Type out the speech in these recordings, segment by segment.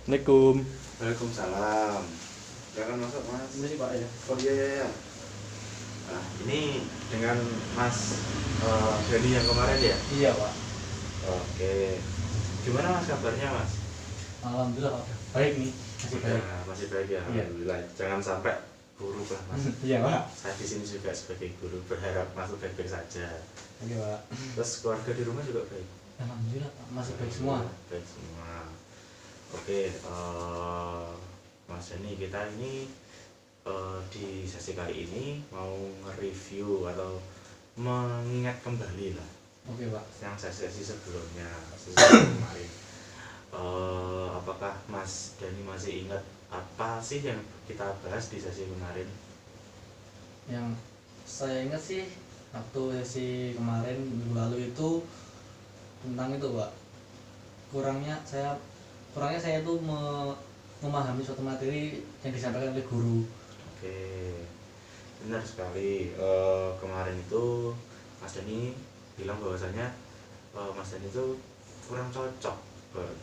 Assalamualaikum. Waalaikumsalam. Silakan masuk Mas. Ini sih Pak ya. Oh iya. Nah ini dengan Mas Dani yang kemarin ya? Iya Pak. Oke. Gimana Mas kabarnya Mas? Alhamdulillah Pak. Baik nih. Masih baik. Nah, masih baik ya. Iya. Alhamdulillah. Jangan sampai buruk lah Mas. Iya Pak. Saya di sini juga sebagai guru berharap Mas baik-baik saja. Oke Pak. Terus keluarga di rumah juga baik. Alhamdulillah Pak. Masih baik semua. Baik semua. Oke. Mas Dani kita ini di sesi kali ini mau nge-review atau mengingat kembali lah Oke Pak. yang sesi-sesi sebelumnya, sesi kemarin. Apakah Mas Dani masih ingat apa sih yang kita bahas di sesi kemarin? Yang saya ingat sih waktu sesi kemarin minggu lalu itu tentang itu Pak. Kurangnya saya tuh memahami suatu materi yang disampaikan oleh guru. Oke, benar sekali. Kemarin itu Mas Dani bilang bahwasanya Mas Dani itu kurang cocok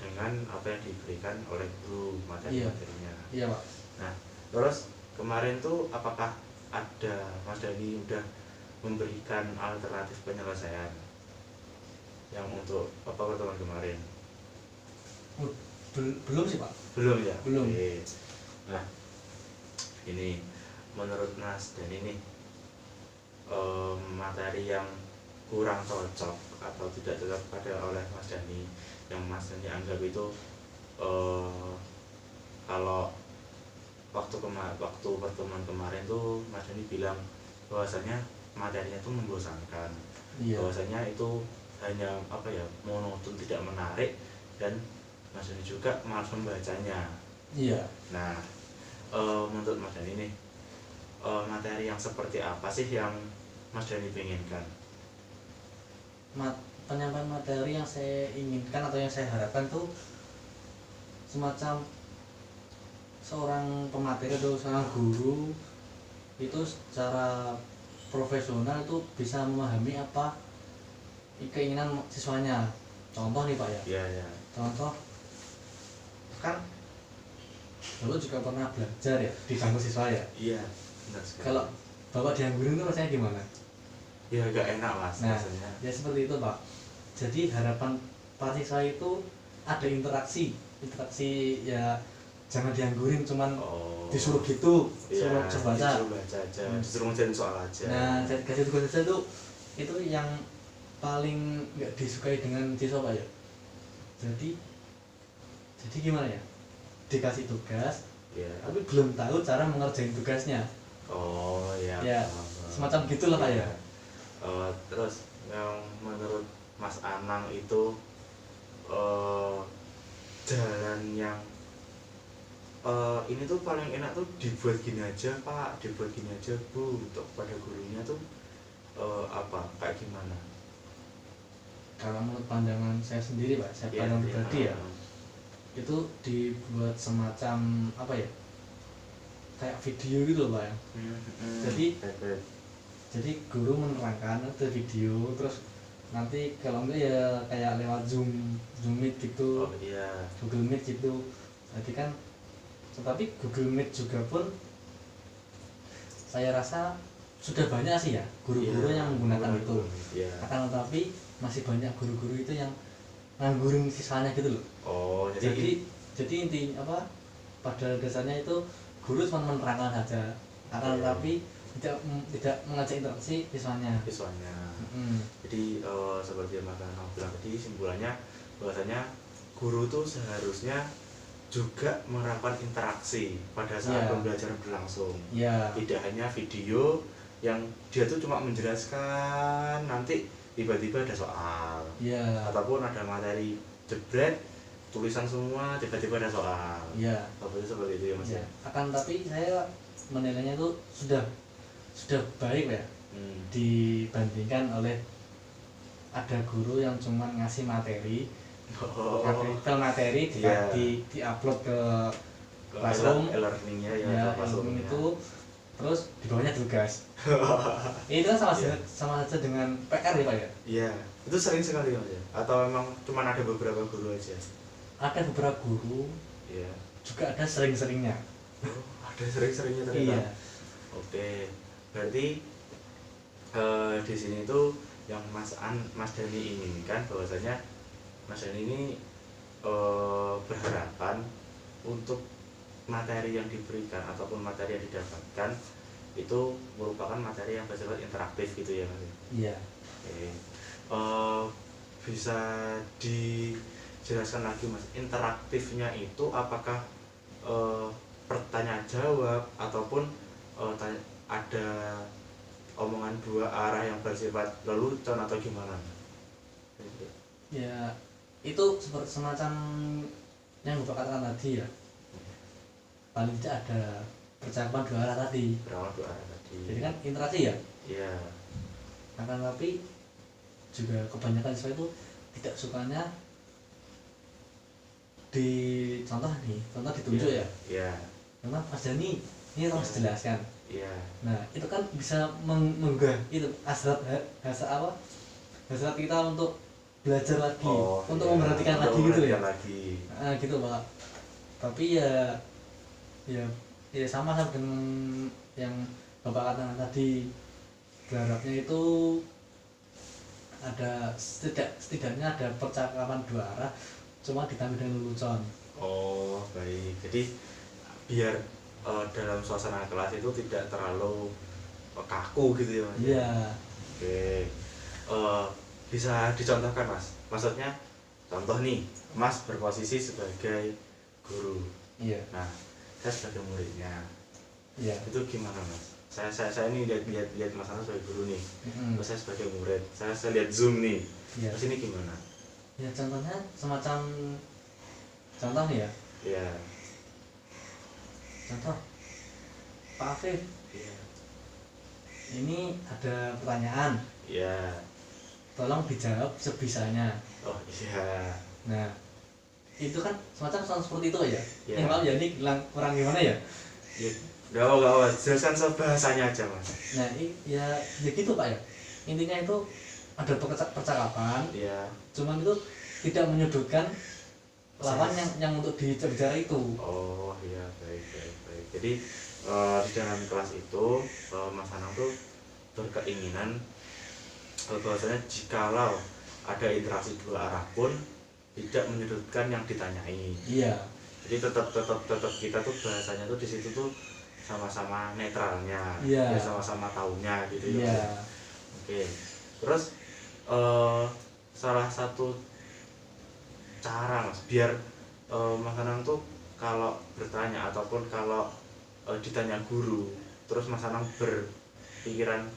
dengan apa yang diberikan oleh guru materi-materinya. Iya Pak. Nah, terus kemarin tuh apakah ada Mas Dani udah memberikan alternatif penyelesaian yang untuk apa pertemuan kemarin? Belum sih Pak. Belum ya? Belum. Oke. Nah, ini menurut Mas Dani nih materi yang kurang cocok atau tidak cocok pada oleh Mas Dani yang Mas Dani anggap itu kalau waktu pertemuan kemarin tuh Mas Dani bilang bahwasanya materinya itu membosankan. Iya. Bahwasanya itu hanya apa ya, monoton, tidak menarik, dan Mas Dani juga malas membacanya. Iya. Nah, menurut Mas Dani nih, materi yang seperti apa sih yang Mas Dani penginkan? Penyampaian materi yang saya inginkan atau yang saya harapkan tuh semacam seorang pemateri atau seorang guru itu secara profesional itu bisa memahami apa keinginan siswanya. Contoh nih Pak ya. Iya, ya. Contoh kan dulu juga pernah belajar ya di bangku siswa ya. Iya, benar sekali. Kalau Bapak dianggurin itu rasanya gimana? Ya agak enak Mas Nah, rasanya. ya seperti itu Pak. Jadi harapan para siswa itu ada interaksi ya, jangan dianggurin cuman disuruh gitu, Iya, suruh baca. disuruh baca aja, disuruh ngerjain soal aja. Nah, kasih tugas aja itu yang paling nggak disukai dengan siswa Pak ya. Jadi gimana ya? Dikasih tugas, Iya. tapi belum tahu cara mengerjain tugasnya. Oh ya. Ya, semacam gitulah Pak ya. Terus yang menurut Mas Anang itu jalan yang ini tuh paling enak tuh dibuat gini aja Pak, dibuat gini aja Bu, untuk pada gurunya tuh apa, kayak gimana? Kalau menurut pandangan saya sendiri Pak, saya pandang pribadi ya, itu dibuat semacam apa ya, kayak video gitu loh Pak ya. Jadi guru menerangkan itu video, terus nanti kalau enggak ya kayak lewat Zoom Meet gitu. Oh iya. Google Meet gitu. Jadi kan, tetapi Google Meet juga pun saya rasa sudah banyak sih ya guru-guru yang menggunakan itu. Iya. Akan tetapi masih banyak guru-guru itu yang nganggurin sisanya gitu loh. Oh, jadi inti apa, pada dasarnya itu guru cuma menerangkan saja, akan tetapi tidak mengajak interaksi siswanya. Jadi seperti yang Mas Anang bilang tadi, simpulannya bahwasanya guru tuh seharusnya juga menerapkan interaksi pada saat pembelajaran berlangsung. Tidak hanya video yang dia tuh cuma menjelaskan, nanti tiba-tiba ada soal, ataupun ada materi jebret, tulisan semua, tiba-tiba ada soal. Seperti itu ya Mas. Akan tapi saya menilainya itu sudah baik ya, dibandingkan oleh ada guru yang cuma ngasih materi, di upload ke classroom, e-learningnya e-learning itu, terus di bawahnya tugas. Itu kan sama saja dengan PR ya Pak ya. Iya, itu sering sekali Mas ya. Atau memang cuma ada beberapa guru aja? Ada beberapa guru Iya. juga ada sering-seringnya. Oh, ada sering-seringnya ternyata. Iya. Oke, berarti di sini tuh yang Mas Dani inginkan bahwasanya Mas Dani ini berharapan untuk materi yang diberikan ataupun materi yang didapatkan itu merupakan materi yang bersifat interaktif gitu ya Mas. Iya. Oke. Bisa dijelaskan lagi Mas, interaktifnya itu apakah pertanyaan jawab ataupun ada omongan dua arah yang bersifat lelucon atau gimana? Ya itu seperti semacam yang Bapak katakan tadi ya, paling tidak ada percakapan dua arah tadi. Berawal dua arah tadi. Jadi kan interaksi ya. Iya. Akan tapi juga kebanyakan siswa itu tidak sukanya di contoh ditunjuk ya. Iya. Memang Mas Dani ini harus jelaskan. Iya. Nah itu kan bisa menggugah itu hasrat hasrat kita untuk belajar lagi, untuk memperhatikan lagi gitu ya. Nah, gitu Pak. Tapi ya sama dengan yang Bapak katakan tadi, berharapnya itu ada setidaknya ada percakapan dua arah, cuma ditambah dengan lelucon. Oh baik, jadi biar dalam suasana kelas itu tidak terlalu kaku gitu ya Mas. Iya. Oke, bisa dicontohkan Mas, maksudnya contoh nih Mas berposisi sebagai guru. Iya. Nah saya sebagai muridnya. Iya. Itu gimana Mas? Saya ini lihat Mas Ana sebagai guru nih. Terus saya sebagai murid, saya lihat Zoom nih. Iya. Terus ini gimana? Ya contohnya semacam contoh ya. Iya. Contoh Pak Afif, Iya. ini ada pertanyaan, Iya. tolong dijawab sebisanya. Oh iya. Nah itu kan semacam soal seperti itu ya. Iya. Maaf ya ini kurang gimana ya. Ya, gak apa, jelaskan sebahasanya aja Mas. Nah ya gitu Pak ya, intinya itu ada percakapan, Iya. cuman itu tidak menyudutkan lawan yang untuk dibicara itu. Oh iya, baik. Jadi di dalam kelas itu Mas Anang tuh berkeinginan bahwasanya jikalau ada interaksi dua arah pun tidak menyudutkan yang ditanyai. Iya. Jadi tetap kita tuh bahasanya tuh di situ tuh sama-sama netralnya, Iya. ya sama-sama taunya gitu ya. Iya. Oke. Terus salah satu cara Mas biar Mas Anang tuh kalau bertanya ataupun kalau ditanya guru terus Mas Anang berpikiran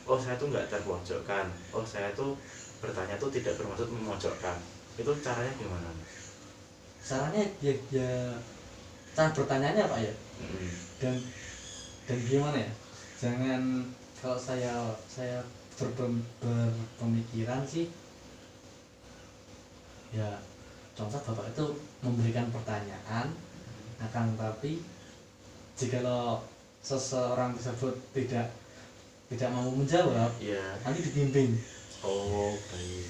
oh saya tuh nggak terpojokkan, oh saya tuh bertanya tuh tidak bermaksud memojokkan, itu caranya gimana Mas? Caranya ya cara bertanyanya Pak ya. Dan gimana ya, jangan, kalau saya berpemikiran sih ya, contoh Bapak itu memberikan pertanyaan, akan tapi jikalau seseorang tersebut tidak mau menjawab, Iya. nanti dibimbing. Oh baik.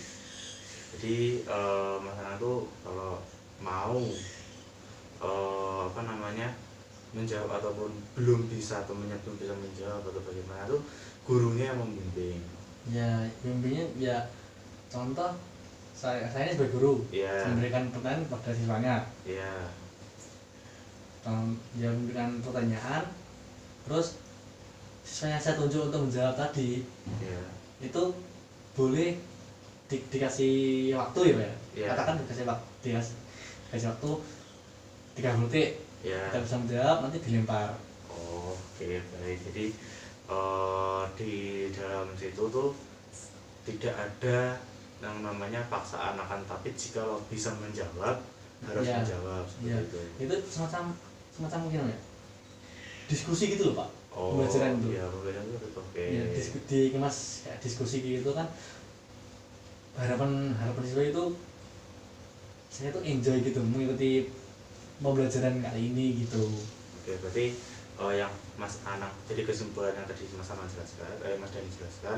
Jadi Mas Anang tuh kalau mau menjawab ataupun belum bisa menjawab atau bagaimana tuh gurunya yang membimbing. Ya bimbingnya ya, contoh saya ini sebagai guru, Iya. memberikan pertanyaan kepada siswanya. Iya. Dia memberikan pertanyaan, terus siswa yang saya tunjuk untuk menjawab tadi, Iya. itu boleh dikasih waktu ya Pak ya. Iya. Katakan dikasih waktu 30 detik. Iya. Kita bisa menjawab, nanti dilempar. Oh, oke baik. Jadi di dalam situ tuh tidak ada yang namanya paksaan, akan tapi jika lo bisa menjawab harus Iya. menjawab seperti Iya. itu. Itu semacam mungkin ya, diskusi gitu loh Pak. Oh, Pembelajaran itu. iya, pembelajaran itu oke. Ya, dikemas kayak diskusi gitu kan. Harapan siswa itu, saya tuh enjoy gitu mengikuti pembelajaran kali ini gitu. Oke, berarti yang Mas Anang, jadi kesimpulan yang tadi Mas Anang jelaskan, Mas Dani jelaskan,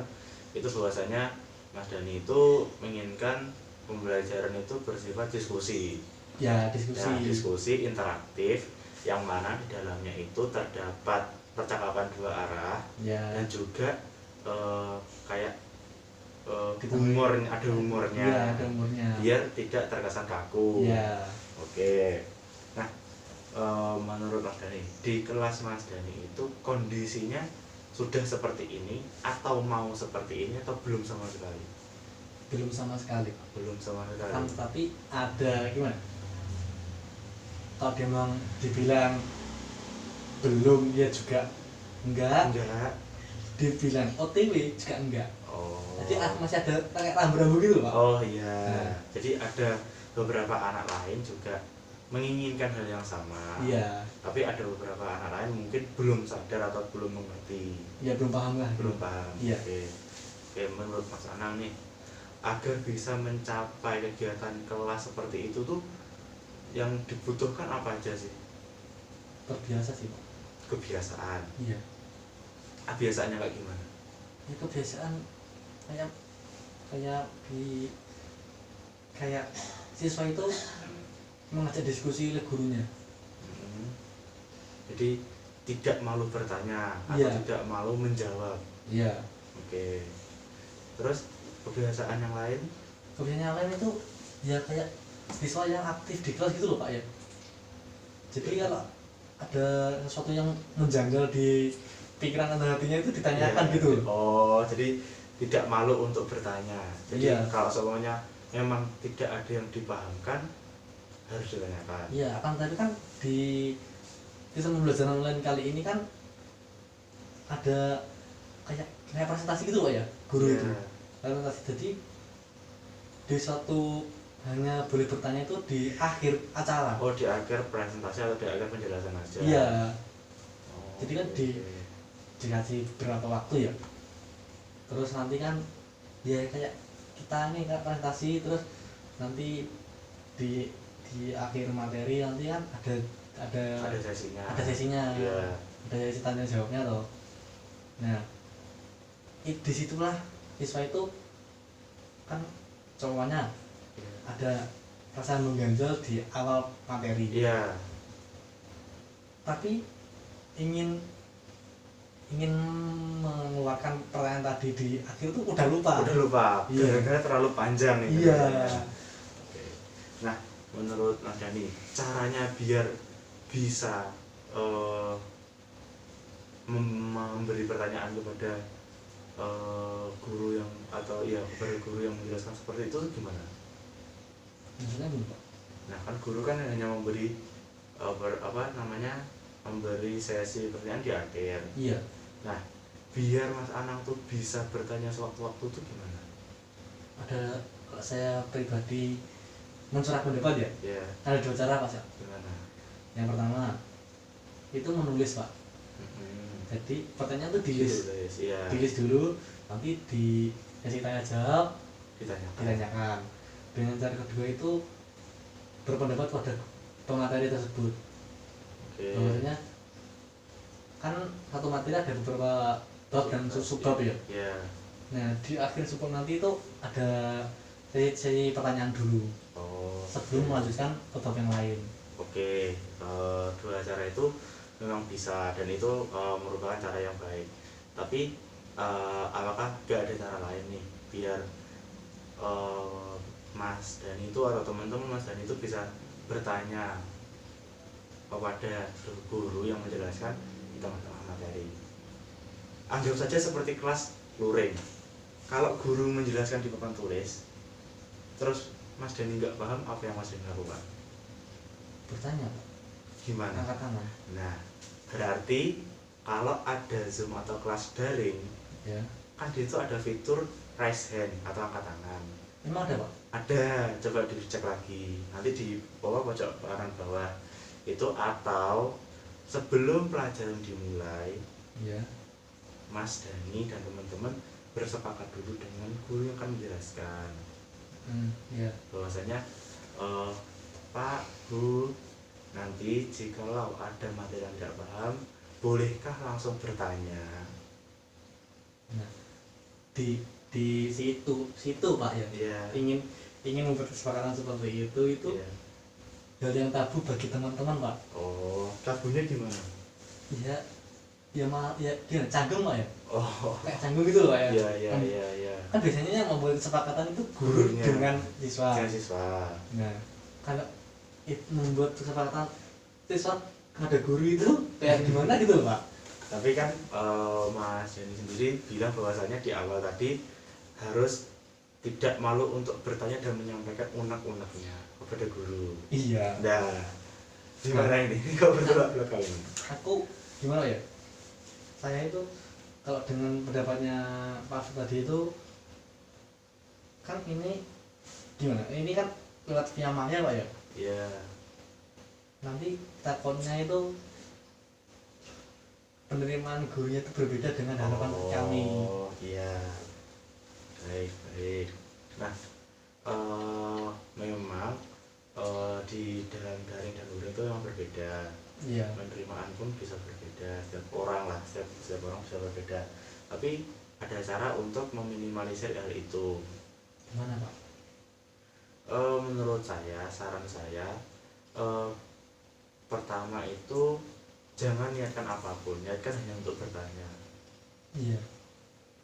itu bahwasanya Mas Dani itu menginginkan pembelajaran itu bersifat diskusi. Ya, diskusi. Nah, diskusi interaktif yang mana di dalamnya itu terdapat percakapan dua arah Ya. dan juga kayak Ditemani- humor, ada humornya. Iya, ada humornya. Biar tidak terkesan kaku. Ya. Oke. Nah, menurut Mas Dani, di kelas Mas Dani itu kondisinya sudah seperti ini atau mau seperti ini atau belum sama sekali? Belum sama sekali. Belum sama sekali. Kan tapi ada gimana? Kalau dia memang dibilang belum, ya juga enggak. Enggak. Dibilang OTW juga enggak. Oh. Jadi masih ada kayak rambu-rambu gitu, Pak. Oh iya. Nah. Jadi ada beberapa anak lain juga menginginkan hal yang sama. Iya. Tapi ada beberapa anak lain mungkin belum sadar atau belum mengerti. Ya belum paham lah. Belum paham. Iya. Oke, menurut Mas Anang nih, agar bisa mencapai kegiatan kelas seperti itu tuh yang dibutuhkan apa aja sih? Terbiasa sih, Pak. Kebiasaan. Iya. Kebiasaannya kayak gimana? Ya kebiasaan kayak siswa itu mengajak diskusi oleh gurunya. Hmm. Jadi tidak malu bertanya atau Iya. tidak malu menjawab. Iya. Oke. Terus kebiasaan yang lain? Kebiasaan yang lain itu ya kayak siswa yang aktif di kelas gitu loh, Pak ya. Jadi kalau ada sesuatu yang menjanggal di pikiran dan hatinya itu ditanyakan Ya. gitu. Oh, jadi tidak malu untuk bertanya. Jadi Iya. kalau semuanya memang tidak ada yang dipahamkan harus ditanyakan. Iya, akan tapi kan di sistem pembelajaran online kali ini kan ada kayak presentasi gitu, Pak ya, guru Iya. itu. Presentasi, jadi di suatu hanya boleh bertanya itu di akhir acara. Oh, di akhir presentasi atau di akhir penjelasan aja. Iya. Oh, Jadi kan oke. dikasih berapa waktu ya, terus nanti kan ya kayak kita ini kayak presentasi, terus nanti di akhir materi nanti kan ada sesinya. ada sesinya. Iya. Ada sesi tanya jawabnya toh. Nah, disitulah siswa itu kan cowoknya Iya. ada perasaan mengganjal di awal materi, Iya. tapi ingin mengeluarkan pertanyaan tadi di akhir tuh udah lupa. Udah lupa. Iya. Gara-gara terlalu panjang nih. Iya. Oke. Nah, menurut Mas Dani, caranya biar bisa memberi pertanyaan kepada guru yang atau ya kepada guru yang menjelaskan seperti itu gimana? Maksudnya gini, Pak. Nah, kan guru kan hanya memberi memberi sesi pertanyaan di akhir. Iya. Nah, biar Mas Anang tuh bisa bertanya sewaktu-waktu tuh gimana? Ada, kalau saya pribadi mencurah pendapat ya, Ya, ada dua cara, Pak. gimana? Yang pertama itu menulis, Pak. Jadi pertanyaan tuh dilis dulu, nanti di sesi tanya jawab ditanyakan. Dengan cara kedua itu berpendapat pada pemateri tersebut. Oke. Maksudnya kan satu materi ada beberapa bab dan subbab ya. Ya. Nah, di akhir subbab nanti itu ada sesi pertanyaan dulu Oh. sebelum melanjutkan ke bab yang lain. Oke. Dua cara itu memang bisa dan itu merupakan cara yang baik. Tapi apakah gak ada cara lain nih biar Mas Dani itu atau teman-teman Mas Dani itu bisa bertanya kepada guru yang menjelaskan di tengah-tengah materi? Anggap saja seperti kelas luring. Kalau guru menjelaskan di papan tulis, terus Mas Dani nggak paham, apa yang Mas Dani lakukan? Bertanya, Pak. Gimana? Angkat tangan. Nah, berarti kalau ada Zoom atau kelas daring, Ya. kan di situ ada fitur raise hand atau angkat tangan. Memang ada, Pak? Ada, coba dicek lagi. Nanti di bawah pojok kanan bawah itu, atau sebelum pelajaran dimulai, Iya. Mas Dani dan teman-teman bersepakat dulu dengan guru yang akan menjelaskan Iya. bahwasanya Pak, Bu, nanti jikalau ada materi yang tidak paham, bolehkah langsung bertanya? Nah, di situ Pak ya. Iya. Ingin membuat kesepakatan seperti itu Iya. hal yang tabu bagi teman-teman Pak. Oh, tabunya gimana? Ya, ya malah ya gimana, canggung Pak ya, Oh, kayak canggung gitu loh Pak ya. iya iya kan, iya iya. kan biasanya yang membuat kesepakatan itu guru Gurunya. dengan siswa. Dengan siswa. Nah, kalau membuat kesepakatan siswa ada guru itu kayak gimana gitu loh Pak. Tapi kan Mas Yani sendiri bilang bahwasanya di awal tadi harus tidak malu untuk bertanya dan menyampaikan unek-uneknya kepada guru. Iya. Nah, gimana ini? Kok bertolak belakang ini? Aku gimana ya? Saya itu kalau dengan pendapatnya Pak Afif tadi itu kan ini gimana? Ini kan lewat via maya Pak ya. Iya. Nanti takutnya itu penerimaan gurunya itu berbeda dengan harapan kami. Oh, iya. Baik, baik. Nah, memang di dalam daring dan luring itu memang berbeda. Iya. Penerimaan pun bisa berbeda, setiap orang lah, setiap orang bisa berbeda. Tapi ada cara untuk meminimalisir hal itu. Gimana Pak? Menurut saya, saran saya, pertama itu jangan niatkan apapun, niatkan hanya untuk bertanya. Iya.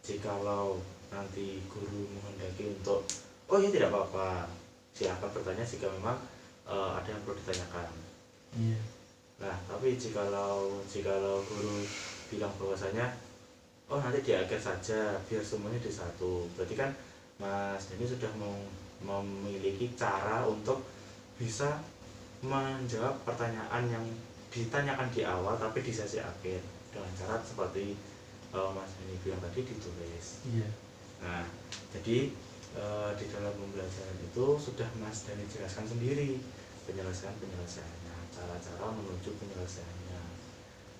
Jikalau nanti guru menghendaki untuk, oh ya tidak apa-apa, silakan bertanya jika memang ada yang perlu ditanyakan. Iya. Nah, tapi jikalau guru bilang bahwasanya, oh nanti di akhir saja, biar semuanya di satu, berarti kan Mas ini sudah memiliki cara untuk bisa menjawab pertanyaan yang ditanyakan di awal tapi di sesi akhir dengan cara seperti Mas ini bilang tadi, ditulis. Iya. Nah, jadi di dalam pembelajaran itu sudah Mas Dani jelaskan sendiri penyelesaiannya, cara-cara menuju penyelesaiannya,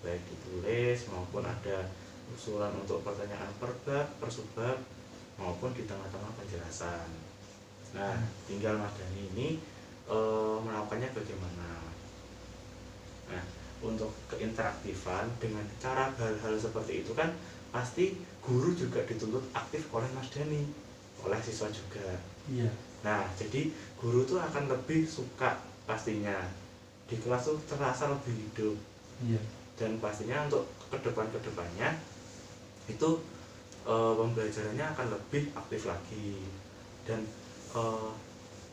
baik ditulis maupun ada usulan untuk pertanyaan per bab, per subbab, maupun di tengah-tengah penjelasan. Nah, tinggal Mas Dani ini melakukannya bagaimana. Nah, untuk keinteraktifan dengan cara hal-hal seperti itu kan pasti guru juga dituntut aktif oleh Mas Dani, oleh siswa juga. Iya. Nah, jadi guru tuh akan lebih suka pastinya di kelas tuh terasa lebih hidup. Iya. Dan pastinya untuk kedepannya itu pembelajarannya akan lebih aktif lagi, dan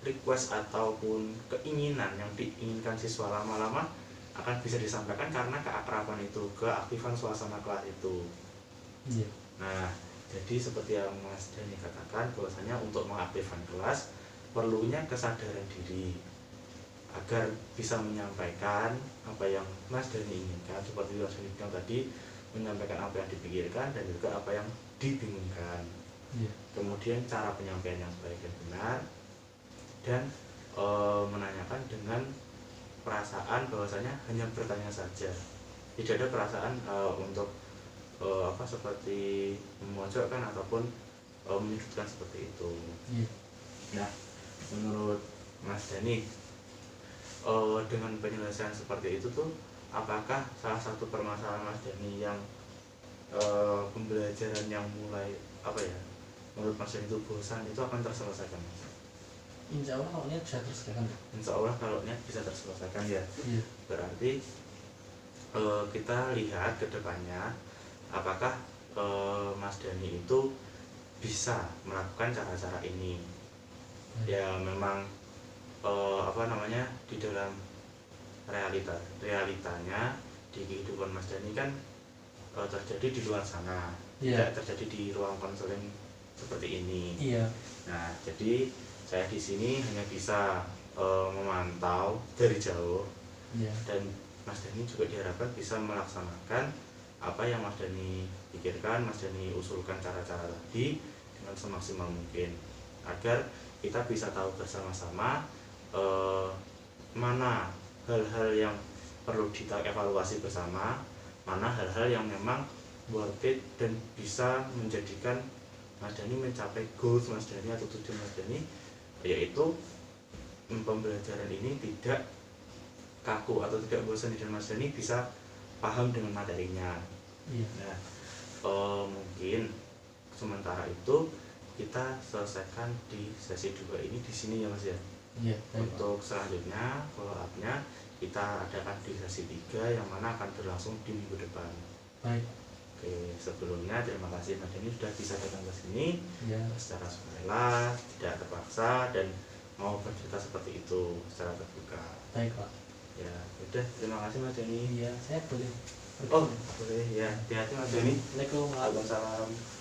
request ataupun keinginan yang diinginkan siswa lama-lama akan bisa disampaikan karena keakraban itu, keaktifan suasana kelas itu. Iya. Nah, jadi seperti yang Mas Dani katakan, bahwasanya untuk mengaktifkan kelas perlunya kesadaran diri agar bisa menyampaikan apa yang Mas Dani inginkan, seperti Mas Dani bilang tadi, menyampaikan apa yang dipikirkan dan juga apa yang dibingungkan. Iya. Kemudian cara penyampaian yang baik dan benar, dan menanyakan dengan perasaan bahwasanya hanya bertanya saja, tidak ada perasaan untuk seperti memojokkan ataupun menyudutkan seperti itu. Iya. Nah, menurut Mas Dani, dengan penyelesaian seperti itu tuh, apakah salah satu permasalahan Mas Dani yang pembelajaran yang mulai menurut Mas Dani itu bosan itu akan terselesaikan? Insya Allah kalau niat bisa terselesaikan. Insya Allah kalau niat bisa terselesaikan ya. Iya. Berarti kita lihat ke depannya apakah Mas Dani itu bisa melakukan cara-cara ini. Ya memang di dalam realitanya di kehidupan Mas Dani kan terjadi di luar sana, Iya. tidak terjadi di ruang konseling seperti ini. Iya. Nah, jadi saya di sini hanya bisa memantau dari jauh. Iya. Dan Mas Dani juga diharapkan bisa melaksanakan apa yang Mas Dani pikirkan, Mas Dani usulkan cara-cara tadi dengan semaksimal mungkin, agar kita bisa tahu bersama-sama mana hal-hal yang perlu kita evaluasi bersama, mana hal-hal yang memang worth it dan bisa menjadikan Mas Dani mencapai goals Mas Dani atau tujuan Mas Dani, yaitu pembelajaran ini tidak kaku atau tidak bosan, dan Mas Dani bisa paham dengan materinya. Iya. Nah, mungkin sementara itu kita selesaikan di sesi 2 ini di sini ya Mas ya. Iya, baik, Pak. Untuk selanjutnya follow up-nya kita adakan di sesi 3 yang mana akan berlangsung di minggu depan. Baik. Oke, sebelumnya terima kasih Mas Denny sudah bisa datang ke sini Ya, secara sukarela, tidak terpaksa dan mau bercerita seperti itu secara terbuka. baik, Pak. Ya, udah terima kasih Mas Denny. Iya, saya boleh. Oh, boleh ya. Hati-hati Mas Denny. Assalamualaikum. Waalaikumsalam.